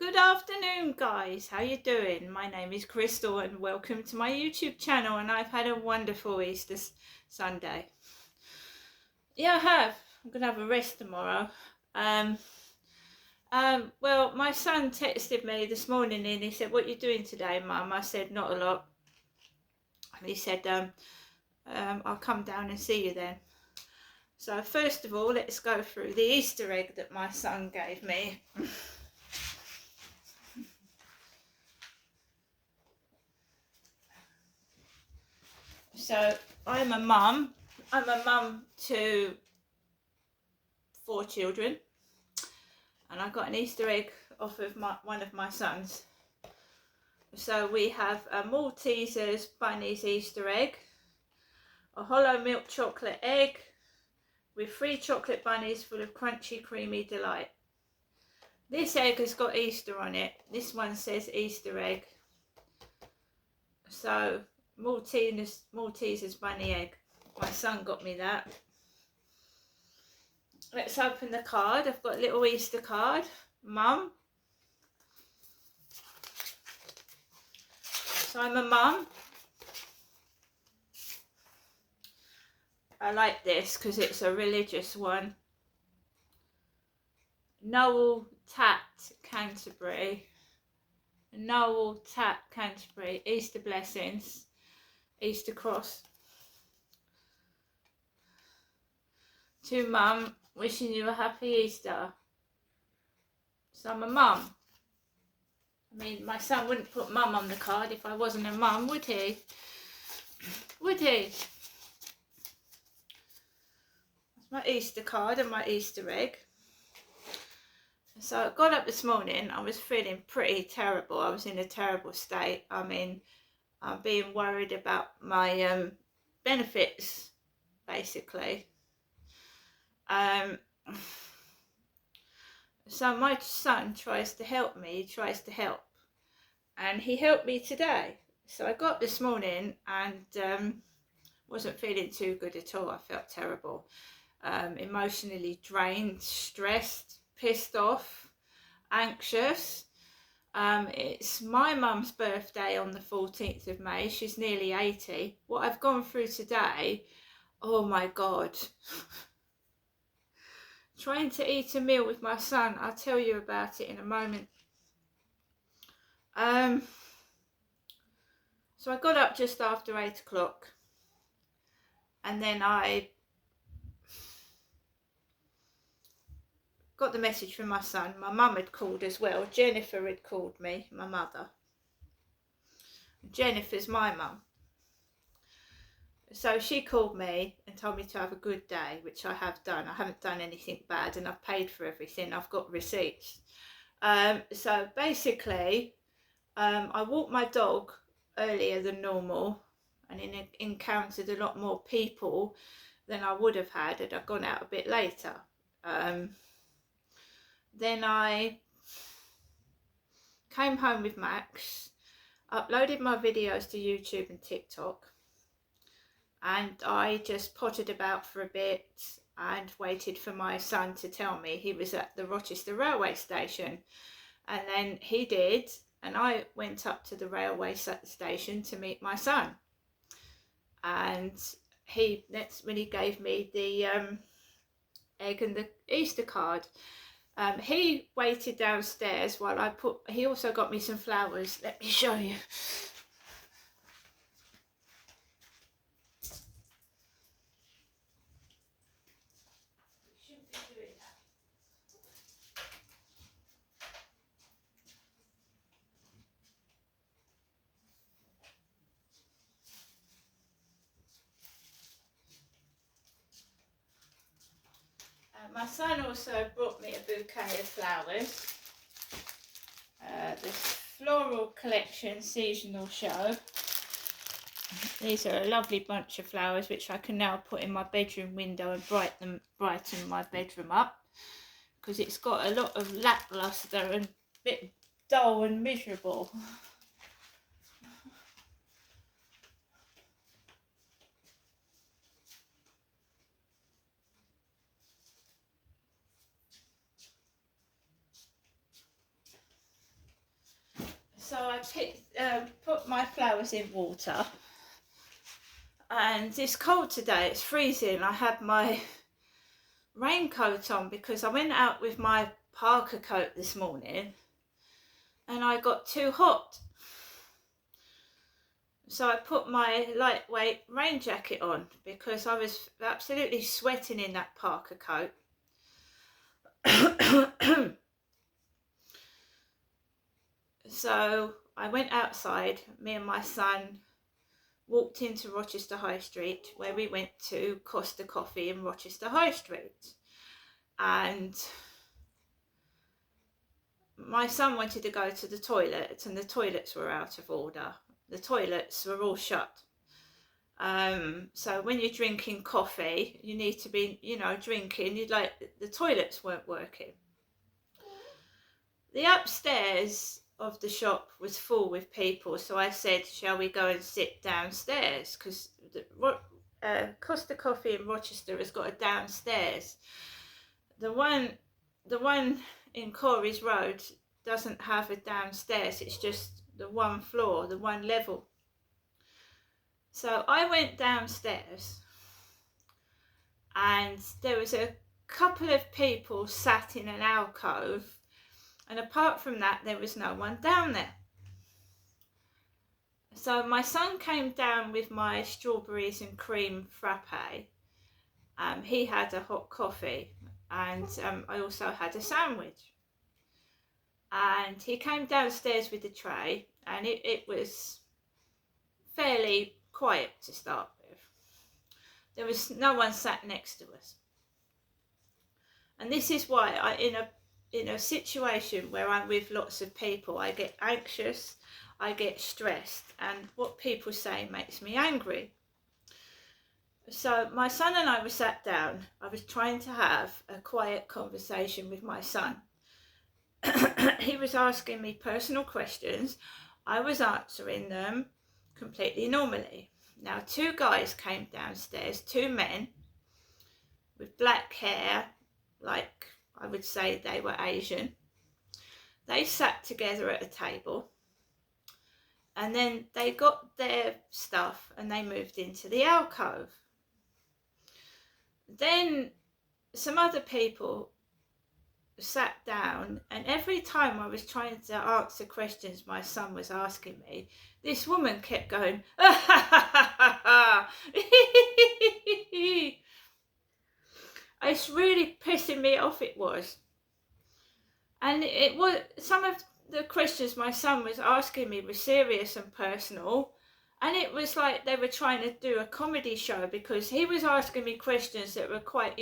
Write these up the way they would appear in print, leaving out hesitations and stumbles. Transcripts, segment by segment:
Good afternoon, guys. How you doing? My name is Crystal and welcome to my YouTube channel, and I've had a wonderful Easter Sunday. Yeah, I have. I'm going to have a rest tomorrow. Well, my son texted me this morning and he said, "What are you doing today, Mum?" I said, "Not a lot." And he said, "I'll come down and see you then." So first of all, let's go through the Easter egg that my son gave me. So I'm a mum. I'm a mum to 4 children, and I got an Easter egg off of one of my sons. So we have a Malteser's Bunny's Easter egg, a hollow milk chocolate egg with 3 chocolate bunnies full of crunchy creamy delight. This egg has got Easter on it. This one says Easter egg. So Malteser's bunny egg. My son got me that. Let's open the card. I've got a little Easter card. Mum. So I'm a mum. I like this because it's a religious one. Noel Tat Canterbury. Noel Tat Canterbury. Easter blessings. Easter cross. To Mum, wishing you a happy Easter. So I'm a mum. I mean, my son wouldn't put Mum on the card if I wasn't a mum, would he? Would he? That's my Easter card and my Easter egg. So I got up this morning, I was feeling pretty terrible. I was in a terrible state. I mean, I'm being worried about my benefits, basically. So my son tries to help me, and he helped me today. So I got up this morning and wasn't feeling too good at all. I felt terrible, emotionally drained, stressed, pissed off, anxious. It's my mum's birthday on the 14th of May. She's nearly 80. What I've gone through today, oh my God. Trying to eat a meal with my son, I'll tell you about it in a moment. So I got up just after 8 o'clock, and then I got the message from my son. My mum had called as well. Jennifer had called me, my mother. Jennifer's my mum. So she called me and told me to have a good day, which I have done. I haven't done anything bad and I've paid for everything. I've got receipts. So basically, I walked my dog earlier than normal and encountered a lot more people than I would have had I gone out a bit later. Then I came home with Max, uploaded my videos to YouTube and TikTok, and I just potted about for a bit and waited for my son to tell me he was at the Rochester railway station. And then he did, and I went up to the railway station to meet my son. And that's when he gave me the egg and the Easter card. He waited downstairs while he also got me some flowers. Let me show you. My son also brought me a bouquet of flowers. The Floral Collection Seasonal Show. These are a lovely bunch of flowers which I can now put in my bedroom window and brighten my bedroom up, because it's got a lot of lackluster and a bit dull and miserable. put my flowers in water, and it's cold today, it's freezing. I had my raincoat on because I went out with my parka coat this morning and I got too hot. So I put my lightweight rain jacket on because I was absolutely sweating in that parka coat. So I went outside, me and my son walked into Rochester High Street, where we went to Costa Coffee in Rochester High Street. And my son wanted to go to the toilet, and the toilets were out of order. The toilets were all shut. So when you're drinking coffee, you need to be, drinking. The toilets weren't working. The upstairs of the shop was full with people, so I said, shall we go and sit downstairs? Because Costa Coffee in Rochester has got a downstairs. The one in Corey's Road doesn't have a downstairs, it's just the one floor, the one level. So I went downstairs and there was a couple of people sat in an alcove, and apart from that there was no one down there. So my son came down with my strawberries and cream frappe. He had a hot coffee, and I also had a sandwich. And he came downstairs with the tray, and it was fairly quiet to start with. There was no one sat next to us. And this is why in a situation where I'm with lots of people, I get anxious, I get stressed, and what people say makes me angry. So my son and I were sat down. I was trying to have a quiet conversation with my son. He was asking me personal questions. I was answering them completely normally. Now, two guys came downstairs, two men with black hair, like I would say they were Asian. They sat together at a table, and then they got their stuff and they moved into the alcove. Then some other people sat down, and every time I was trying to answer questions my son was asking me, this woman kept going, it's really pissing me off, it was. And it was, some of the questions my son was asking me were serious and personal, and it was like they were trying to do a comedy show, because he was asking me questions that were quite,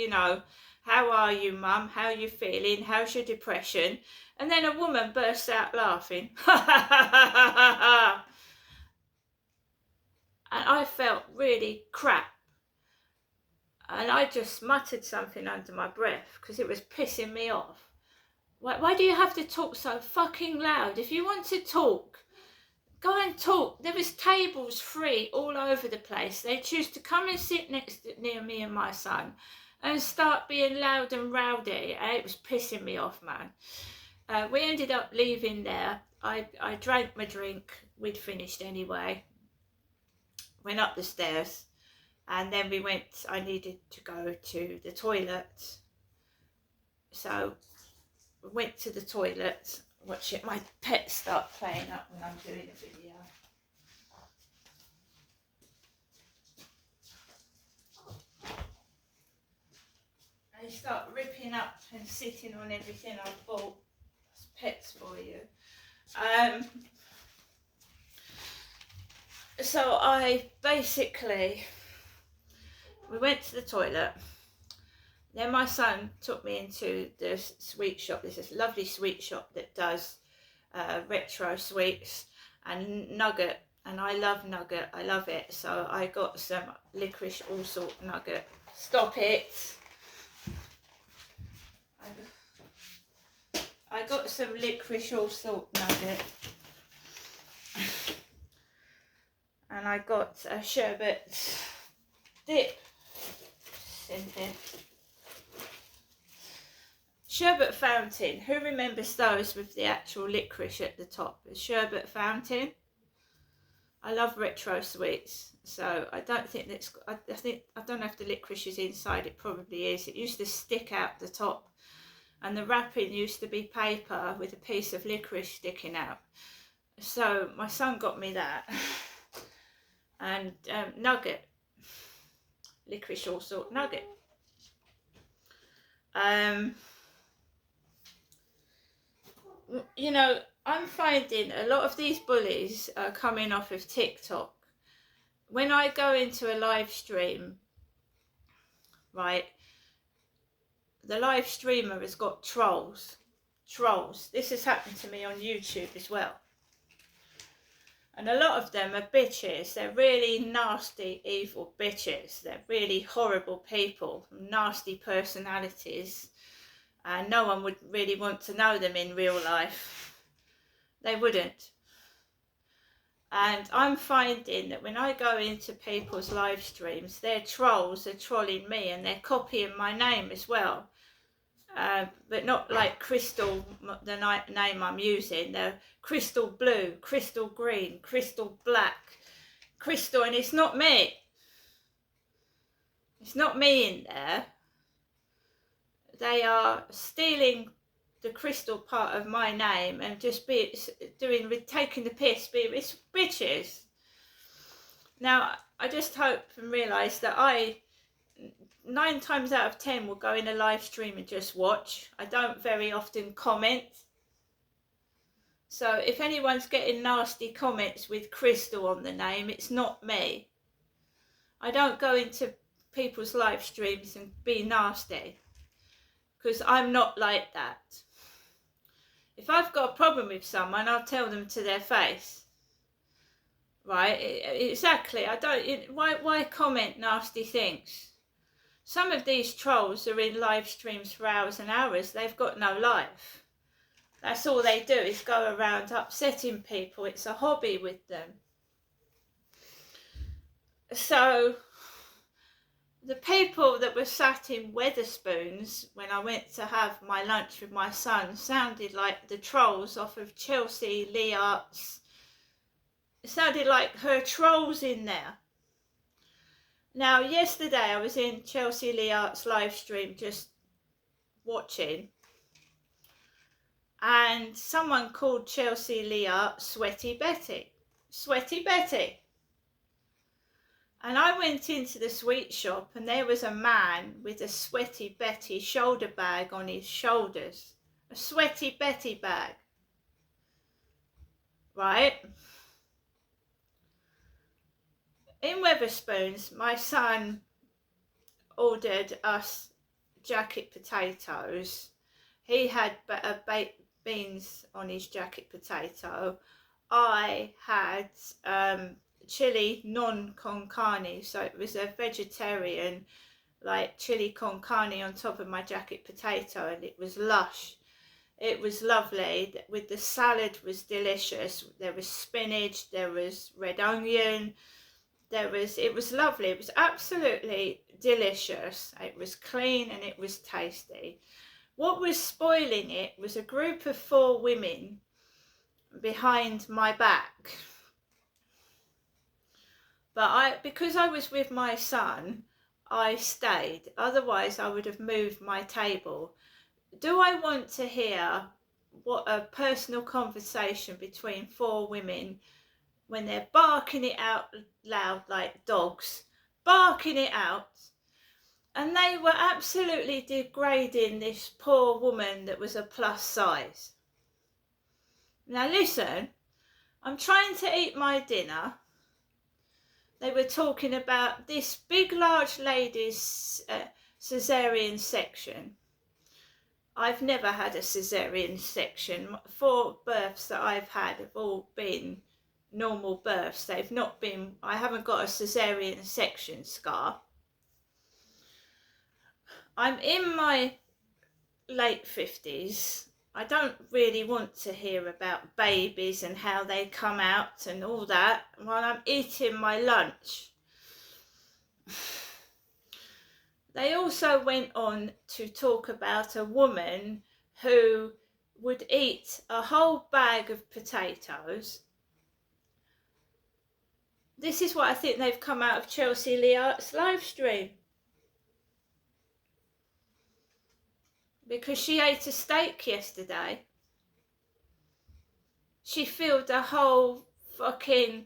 how are you, mum? How are you feeling? How's your depression? And then a woman bursts out laughing. And I felt really crap. And I just muttered something under my breath because it was pissing me off. Why do you have to talk so fucking loud? If you want to talk, go and talk. There was tables free all over the place. They choose to come and sit near me and my son and start being loud and rowdy, and it was pissing me off, man. We ended up leaving there. I drank my drink. We'd finished anyway. Went up the stairs, and then I needed to go to the toilet. So I went to the toilet, watching my pet start playing up when I'm doing a video. They start ripping up and sitting on everything I've bought. That's pets for you. So we went to the toilet. Then my son took me into the sweet shop. There's this lovely sweet shop that does retro sweets and nugget. And I love nugget. I love it. So I got some licorice all salt nugget. Stop it. I got some licorice all salt nugget, and I got a sherbet dip. Sherbet fountain. Who remembers those with the actual licorice at the top? A sherbet fountain. I love retro sweets, so I don't think that's. I don't know if the licorice is inside. It probably is. It used to stick out the top, and the wrapping used to be paper with a piece of licorice sticking out. So my son got me that, and nugget, licorice all sort nugget. You know, I'm finding a lot of these bullies are coming off of TikTok. When I go into a live stream, right, the live streamer has got trolls. This has happened to me on YouTube as well. And a lot of them are bitches. They're really nasty, evil bitches. They're really horrible people, nasty personalities. And no one would really want to know them in real life. They wouldn't. And I'm finding that when I go into people's live streams, their trolls are trolling me and they're copying my name as well. But not like Crystal, the name I'm using. They're Crystal Blue, Crystal Green, Crystal Black, Crystal, and it's not me. It's not me in there. They are stealing the crystal part of my name and just taking the piss, it's bitches. Now, I just hope and realise that I 9 times out of 10 will go in a live stream and just watch. I don't very often comment. So if anyone's getting nasty comments with Crystal on the name, it's not me. I don't go into people's live streams and be nasty, because I'm not like that. If I've got a problem with someone, I'll tell them to their face. Right? Exactly. Why comment nasty things? Some of these trolls are in live streams for hours and hours. They've got no life. That's all they do is go around upsetting people. It's a hobby with them. So the people that were sat in Wetherspoons when I went to have my lunch with my son sounded like the trolls off of Chelsea Leart's. It sounded like her trolls in there. Now, yesterday I was in Chelsea Leart's live stream just watching, and someone called Chelsea Leart Sweaty Betty. Sweaty Betty. And I went into the sweet shop and there was a man with a Sweaty Betty shoulder bag on his shoulders. A Sweaty Betty bag. Right? In Wetherspoons, my son ordered us jacket potatoes. He had baked beans on his jacket potato. I had chili non con carne, so it was a vegetarian like chili con carne on top of my jacket potato, and it was lush. It was lovely. With the salad was delicious. There was spinach, there was red onion, it was lovely. It was absolutely delicious. It was clean and it was tasty. What was spoiling it was a group of 4 women behind my back. But because I was with my son, I stayed. Otherwise, I would have moved my table. Do I want to hear what a personal conversation between 4 women when they're barking it out loud like dogs, barking it out? And they were absolutely degrading this poor woman that was a plus size. Now listen, I'm trying to eat my dinner. They were talking about this big, large lady's caesarean section. I've never had a caesarean section. 4 births that I've had have all been normal births. They've not been, I haven't got a caesarean section scar. I'm in my late 50s. I don't really want to hear about babies and how they come out and all that while I'm eating my lunch. They also went on to talk about a woman who would eat a whole bag of potatoes. This is what I think they've come out of Chelsea Liart's live stream. Because she ate a steak yesterday. She filled a whole fucking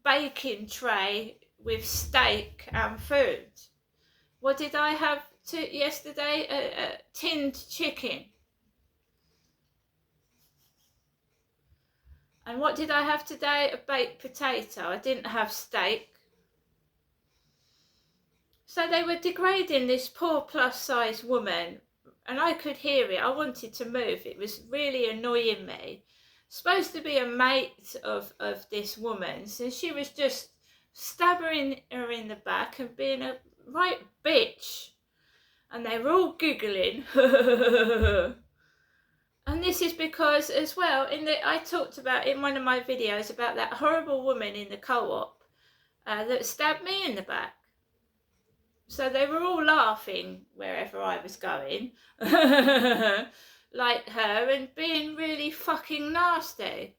baking tray with steak and food. What did I have yesterday? A tinned chicken. And what did I have today? A baked potato. I didn't have steak. So they were degrading this poor plus-size woman, and I could hear it. I wanted to move. It was really annoying me. Supposed to be a mate of this woman's, and she was just stabbing her in the back and being a right bitch. And they were all giggling. And this is because, as well, I talked about in one of my videos about that horrible woman in the co-op that stabbed me in the back. So they were all laughing wherever I was going, like her, and being really fucking nasty.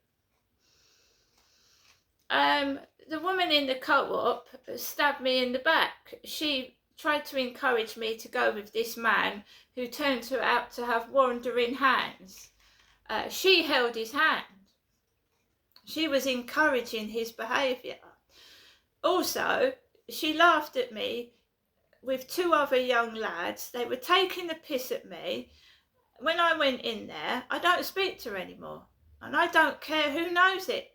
The woman in the co-op stabbed me in the back. She tried to encourage me to go with this man who turned out to have wandering hands. She held his hand. She was encouraging his behaviour. Also, she laughed at me with two other young lads. They were taking the piss at me. When I went in there, I don't speak to her anymore. And I don't care who knows it.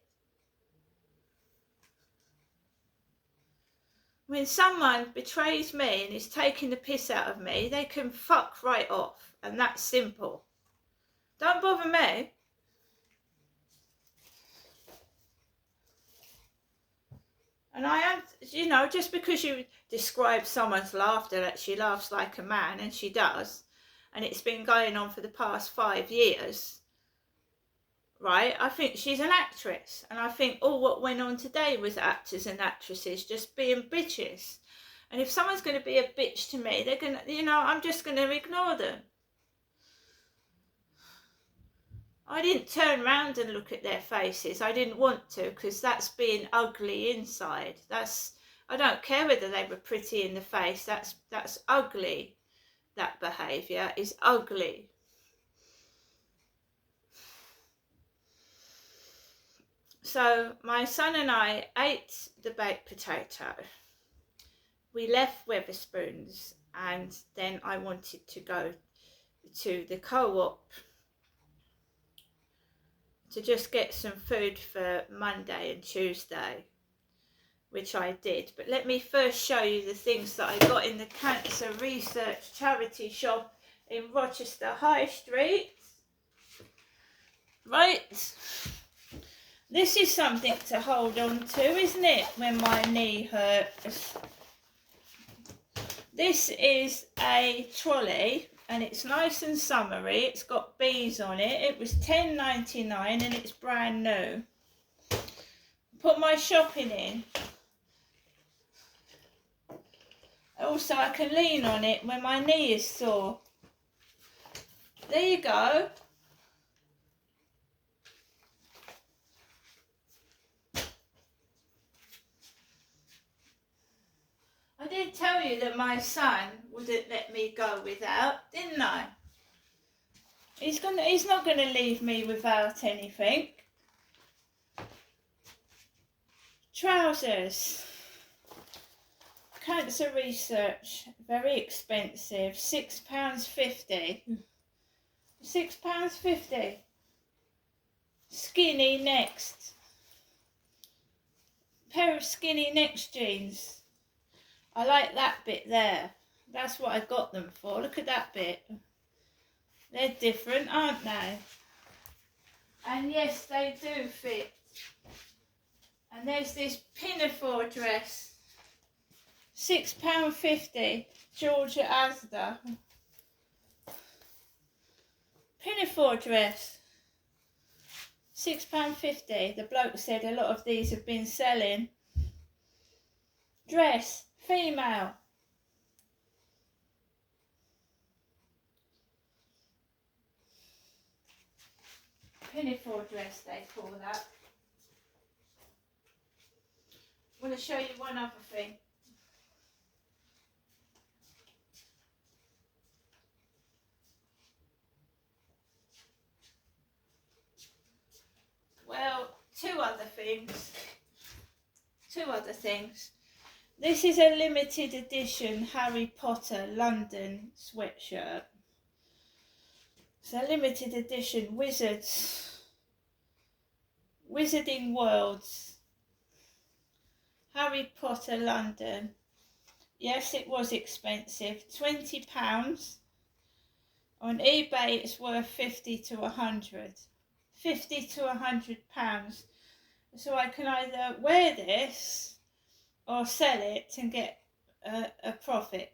When someone betrays me and is taking the piss out of me, they can fuck right off. And that's simple. Don't bother me. And I am, just because you describe someone's laughter that she laughs like a man, and she does, and it's been going on for the past 5 years, right? I think she's an actress, and I think all what went on today was actors and actresses just being bitches. And if someone's going to be a bitch to me, they're going to, I'm just going to ignore them. I didn't turn around and look at their faces. I didn't want to, because that's being ugly inside. I don't care whether they were pretty in the face. That's ugly. That behaviour is ugly. So my son and I ate the baked potato. We left Wetherspoons, and then I wanted to go to the co-op to just get some food for Monday and Tuesday, which I did. But let me first show you the things that I got in the Cancer Research charity shop in Rochester High Street. Right, this is something to hold on to, isn't it, when my knee hurts? This is a trolley, and it's nice and summery. It's got bees on it. It was $10.99 and it's brand new. Put my shopping in. Also, I can lean on it when my knee is sore. There you go. I did tell you that my son wouldn't let me go without, didn't I? He's not gonna leave me without anything. Trousers. Cancer Research, very expensive. £6.50. £6.50. Skinny Next. Pair of Skinny Next jeans. I like that bit there. That's what I got them for. Look at that bit. They're different, aren't they? And yes, they do fit. And there's this pinafore dress. £6.50. Georgia Asda. Pinafore dress. £6.50. The bloke said a lot of these have been selling. Dress. Female. pinafore dress they call that. I want to show you one other thing. Well, two other things. This is a limited edition Harry Potter London sweatshirt. It's a limited edition Wizarding Worlds Harry Potter London. Yes, it was expensive. £20. On eBay it's worth 50 to 100. 50 to 100 pounds. So I can either wear this or sell it and get a profit.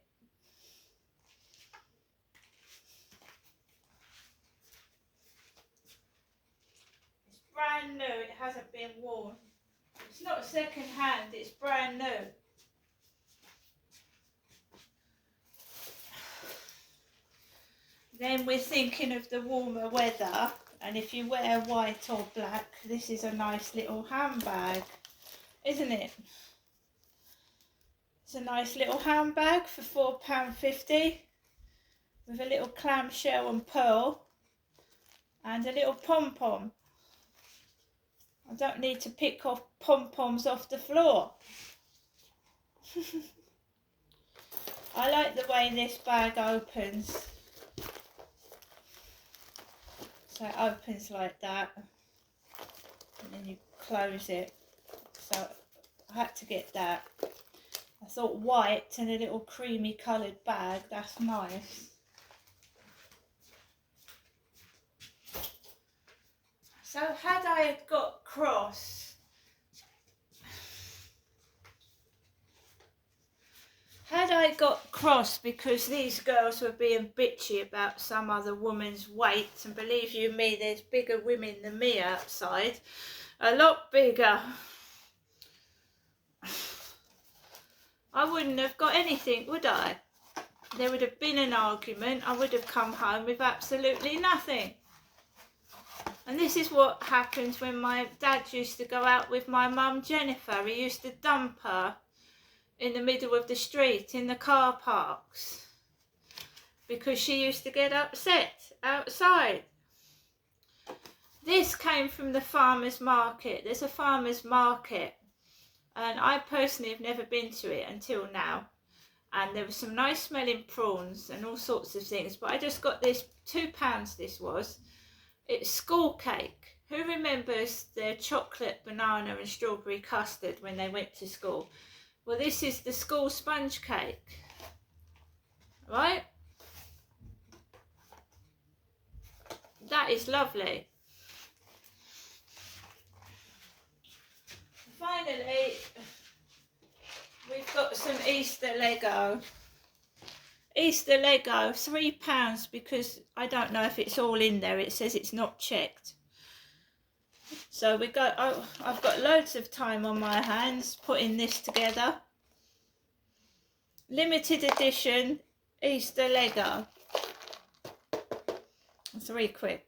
It's brand new, it hasn't been worn. It's not second hand, it's brand new. Then we're thinking of the warmer weather, and if you wear white or black, this is a nice little handbag, isn't it? It's a nice little handbag for £4.50 with a little clamshell and pearl and a little pom-pom. I don't need to pick off pom-poms off the floor. I like the way this bag opens. So it opens like that, and then you close it. So I had to get that. I thought white and a little creamy coloured bag, that's nice. So had I got cross, because these girls were being bitchy about some other woman's weight, and believe you me, there's bigger women than me outside, a lot bigger, I wouldn't have got anything, would I? There would have been an argument, I would have come home with absolutely nothing. And this is what happened when my dad used to go out with my mum Jennifer. He used to dump her in the middle of the street in the car parks because she used to get upset outside. This came from the farmer's market. There's a farmer's market, and I personally have never been to it until now. And there were some nice smelling prawns and all sorts of things, but I just got this, £2 this was. It's school cake. Who remembers their chocolate, banana and strawberry custard when they went to school? Well, this is the school sponge cake, right? That is lovely. Finally, we've got some Easter Lego. Easter Lego, £3, because I don't know if it's all in there. It says it's not checked. So we got, I've got loads of time on my hands putting this together. Limited edition Easter Lego. £3.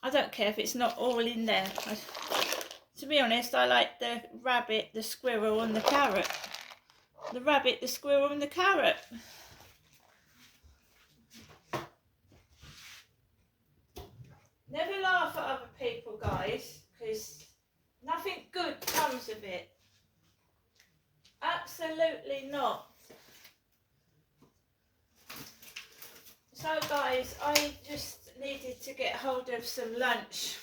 I don't care if it's not all in there. To be honest, I like the rabbit, the squirrel and the carrot. The rabbit, the squirrel and the carrot. Never laugh at other people, guys, because nothing good comes of it. Absolutely not. So guys, I just needed to get hold of some lunch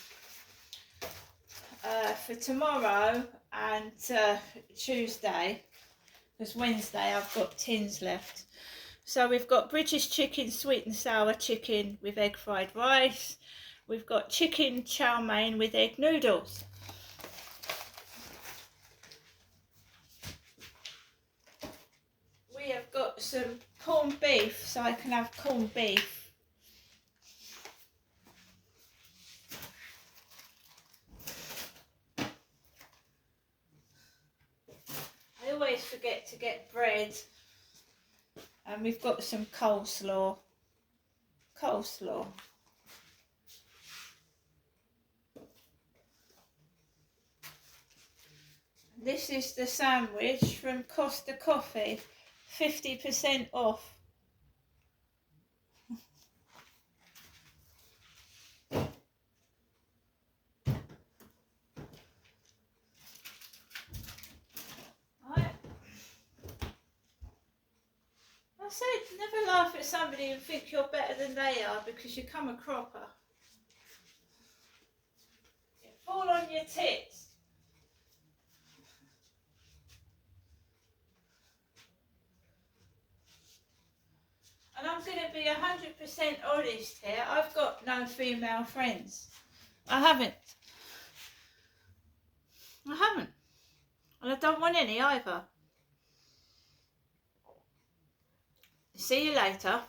for tomorrow and Tuesday, because Wednesday I've got tins left. So we've got British chicken, sweet and sour chicken with egg fried rice. We've got chicken chow mein with egg noodles. We have got some corned beef, so I can have corned beef. I always forget to get bread. And we've got some coleslaw. This is the sandwich from Costa Coffee, 50% off. Right. I said never laugh at somebody and think you're better than they are because you come a cropper. You fall on your tits. And I'm going to be 100% honest here. I've got no female friends. I haven't. I haven't. And I don't want any either. See you later.